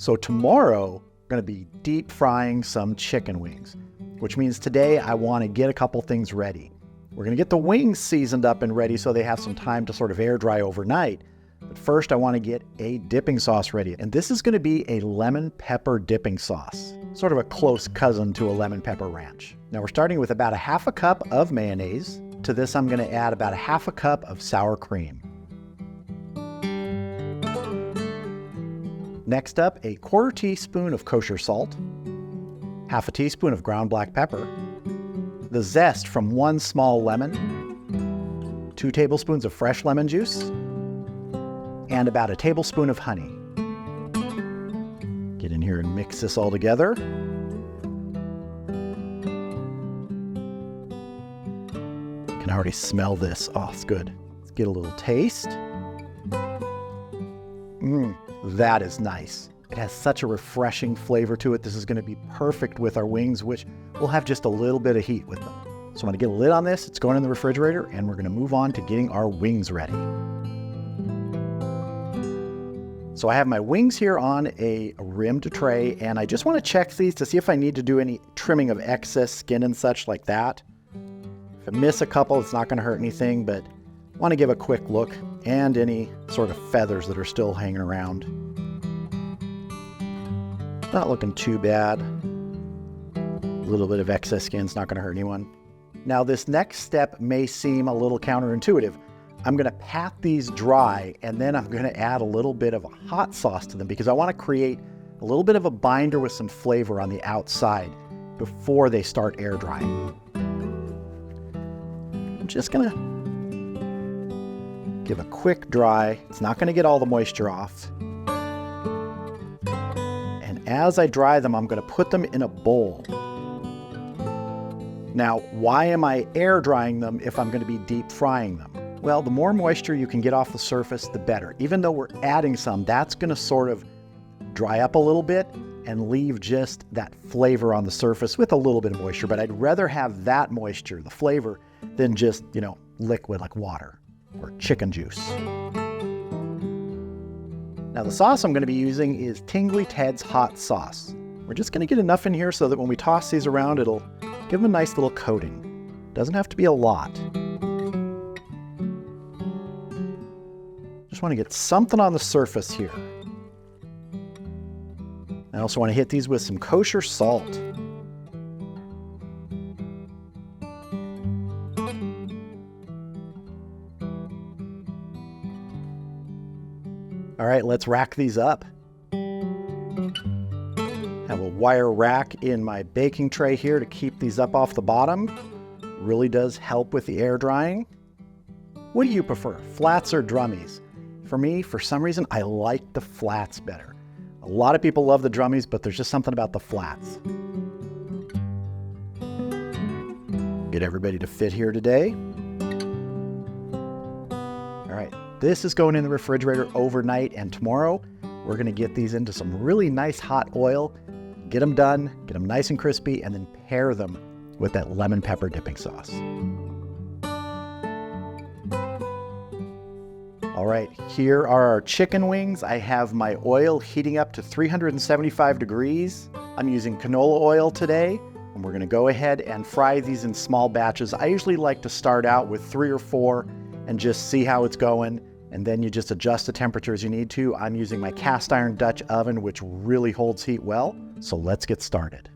So tomorrow, I'm going to be deep frying some chicken wings, which means today I want to get a couple things ready. We're going to get the wings seasoned up and ready so they have some time to sort of air dry overnight. But first I want to get a dipping sauce ready. And this is going to be a lemon pepper dipping sauce, sort of a close cousin to a lemon pepper ranch. Now we're starting with about a half a cup of mayonnaise. To this I'm going to add about a half a cup of sour cream. Next up, a quarter teaspoon of kosher salt, half a teaspoon of ground black pepper, the zest from 1 small lemon, 2 tablespoons of fresh lemon juice, and about a tablespoon of honey. Get in here and mix this all together. You can already smell this. Oh, it's good. Let's get a little taste. That is nice. It has such a refreshing flavor to it. This is going to be perfect with our wings, which will have just a little bit of heat with them. So I'm going to get a lid on this. It's going in the refrigerator, and we're going to move on to getting our wings ready. So I have my wings here on a rimmed tray, and I just want to check these to see if I need to do any trimming of excess skin and such like that. If I miss a couple, it's not going to hurt anything, but I want to give a quick look, and any sort of feathers that are still hanging around. Not looking too bad. A little bit of excess skin's not going to hurt anyone. Now this next step may seem a little counterintuitive. I'm going to pat these dry, and then I'm going to add a little bit of a hot sauce to them because I want to create a little bit of a binder with some flavor on the outside before they start air drying. I'm just going to give a quick dry. It's not going to get all the moisture off. And as I dry them, I'm going to put them in a bowl. Now, why am I air drying them if I'm going to be deep frying them? Well, the more moisture you can get off the surface, the better. Even though we're adding some, that's going to sort of dry up a little bit and leave just that flavor on the surface with a little bit of moisture. But I'd rather have that moisture, the flavor, than just, liquid like water or chicken juice. Now the sauce I'm going to be using is Tingly Ted's hot sauce. We're just going to get enough in here so that when we toss these around, it'll give them a nice little coating. Doesn't have to be a lot. Just want to get something on the surface here. I also want to hit these with some kosher salt. All right, let's rack these up. Have a wire rack in my baking tray here to keep these up off the bottom. Really does help with the air drying. What do you prefer, flats or drummies? For me, for some reason, I like the flats better. A lot of people love the drummies, but there's just something about the flats. Get everybody to fit here today. All right, this is going in the refrigerator overnight, and tomorrow we're gonna get these into some really nice hot oil, get them done, get them nice and crispy, and then pair them with that lemon pepper dipping sauce. All right, here are our chicken wings. I have my oil heating up to 375 degrees. I'm using canola oil today, and we're gonna go ahead and fry these in small batches. I usually like to start out with 3 or 4 and just see how it's going, and then you just adjust the temperature as you need to. I'm using my cast iron Dutch oven, which really holds heat well. So let's get started.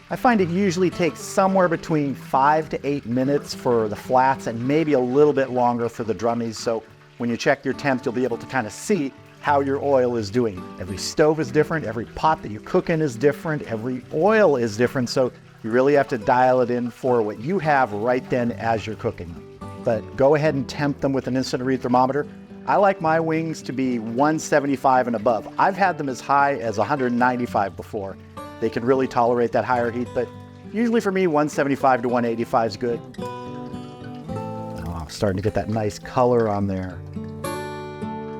I find it usually takes somewhere between 5 to 8 minutes for the flats and maybe a little bit longer for the drummies. So when you check your temps, you'll be able to kind of see how your oil is doing. Every stove is different, every pot that you cook in is different, every oil is different. So you really have to dial it in for what you have right then as you're cooking them. But go ahead and temp them with an instant read thermometer. I like my wings to be 175 and above. I've had them as high as 195 before. They can really tolerate that higher heat, but usually for me, 175 to 185 is good. Oh, I'm starting to get that nice color on there.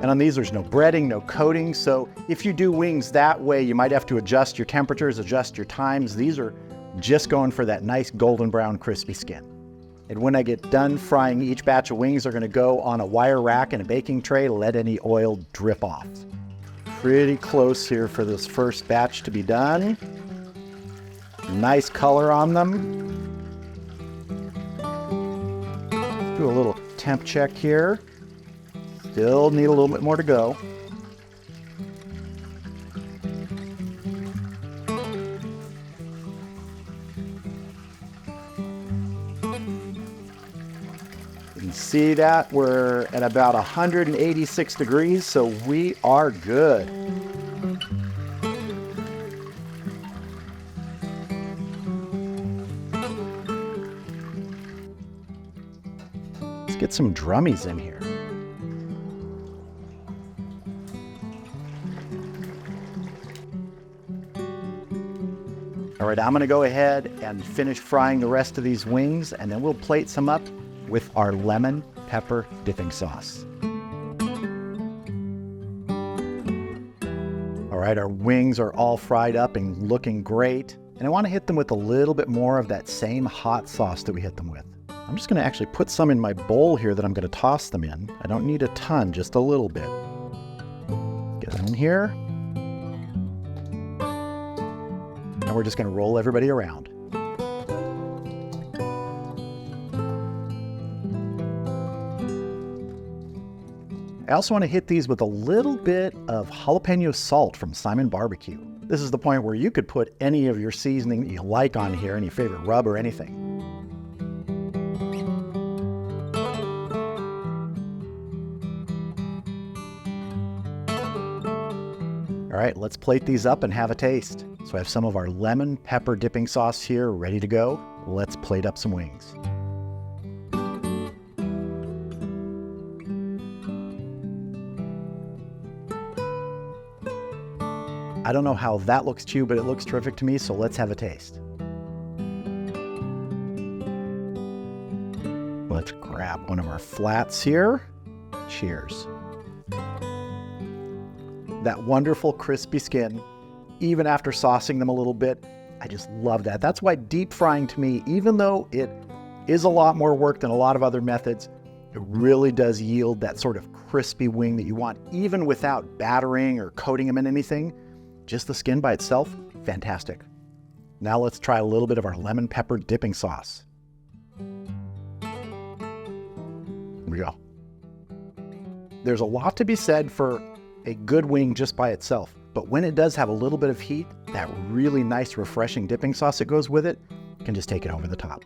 And on these, there's no breading, no coating. So if you do wings that way, you might have to adjust your temperatures, adjust your times. These are just going for that nice golden brown crispy skin. And when I get done frying each batch of wings, they're gonna go on a wire rack in a baking tray to let any oil drip off. Pretty close here for this first batch to be done. Nice color on them. Do a little temp check here. Still need a little bit more to go. You can see that we're at about 186 degrees, so we are good. Let's get some drummies in here. All right, I'm gonna go ahead and finish frying the rest of these wings, and then we'll plate some up with our lemon pepper dipping sauce. All right, our wings are all fried up and looking great, and I wanna hit them with a little bit more of that same hot sauce that we hit them with. I'm just gonna actually put some in my bowl here that I'm gonna toss them in. I don't need a ton, just a little bit. Get them in here. And we're just gonna roll everybody around. I also want to hit these with a little bit of jalapeno salt from Simon Barbecue. This is the point where you could put any of your seasoning that you like on here, any favorite rub or anything. All right, let's plate these up and have a taste. So I have some of our lemon pepper dipping sauce here ready to go. Let's plate up some wings. I don't know how that looks to you, but it looks terrific to me, so let's have a taste. Let's grab one of our flats here. Cheers. That wonderful crispy skin, even after saucing them a little bit, I just love that. That's why deep frying to me, even though it is a lot more work than a lot of other methods, it really does yield that sort of crispy wing that you want, even without battering or coating them in anything. Just the skin by itself, fantastic. Now let's try a little bit of our lemon pepper dipping sauce. Here we go. There's a lot to be said for a good wing just by itself, but when it does have a little bit of heat, that really nice refreshing dipping sauce that goes with it can just take it over the top.